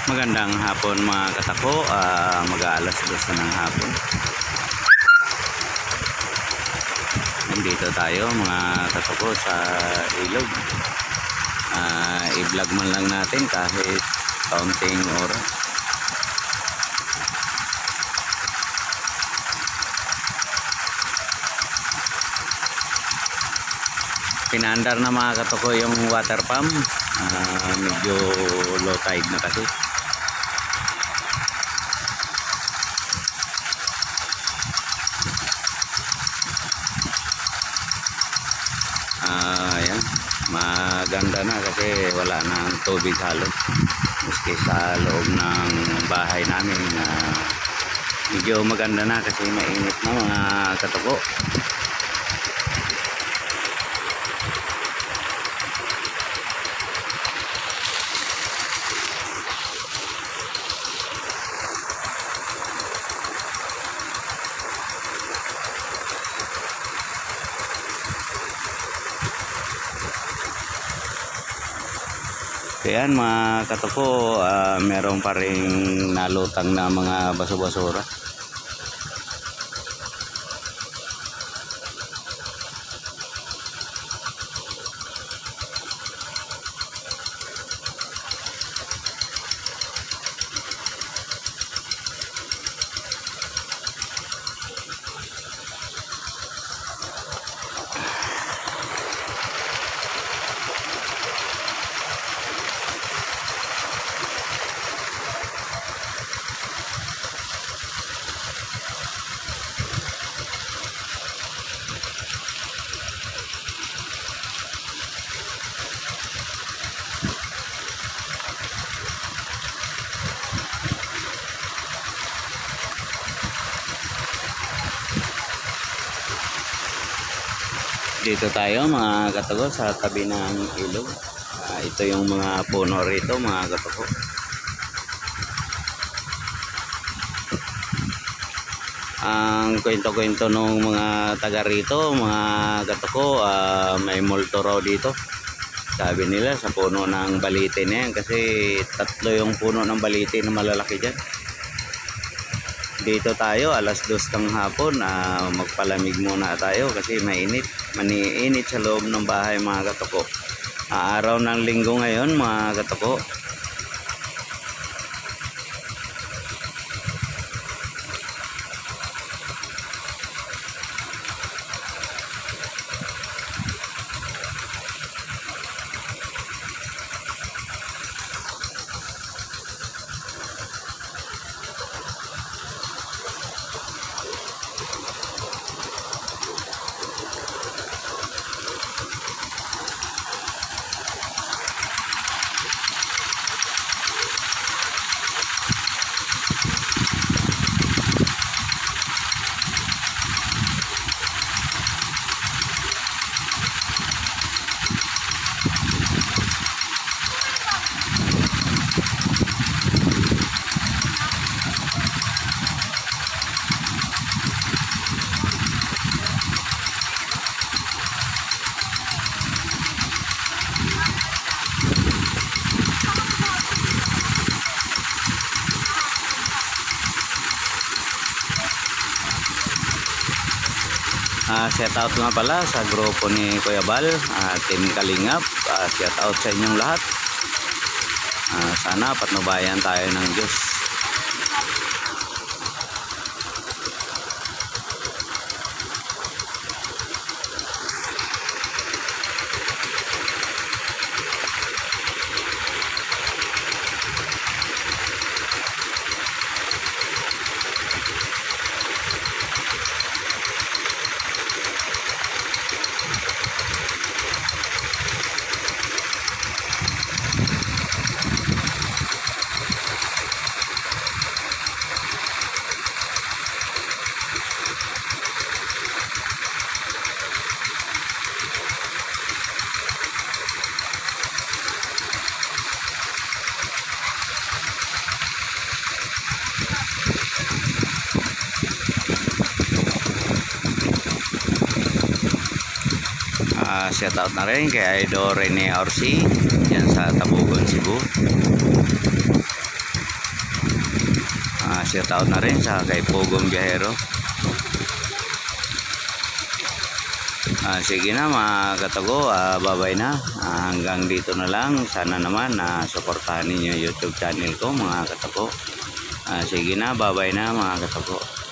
Magandang hapon mga katako, mag-aalas 2 na ng hapon. Nandito tayo mga katako sa ilog. I-vlog man lang natin kahit kaunting oras. Pinaandar na mga katako yung water pump. Medyo low tide na kasi. Ayan, maganda na kasi wala nang tubig halos. Maski sa loob ng bahay namin, medyo maganda na kasi mainit na mga katoko. Kaya mga katoko, meron pa ring nalutang na mga baso-basura. Dito tayo mga katoko sa tabi ng ilog. Ito yung mga puno rito mga katoko. Ang kwento-kwento ng mga taga rito mga katoko, may multo raw dito. Sabi nila sa puno ng balite na yan kasi 3 yung puno ng balite na malalaki dyan. Dito tayo alas 2 ng hapon, magpalamig muna tayo kasi mainit. Maniinit sa loob ng bahay mga katoko. Araw ng linggo ngayon mga katoko. Shout out nga pala sa grupo ni Kuya Bal, Team Kalingap. Shout out sa inyong lahat. Sana patnubayan tayo ng Diyos. Shout out na rin kay Idol Rene Orsi dyan sa Tabugon, Cebu. shout out na rin sa kay Pugong Biyahero. Sige na mga katago, bye-bye na. Hanggang dito na lang. Sana naman suportahan ninyo yung YouTube channel ko mga katago. Sige na, bye-bye na mga katago.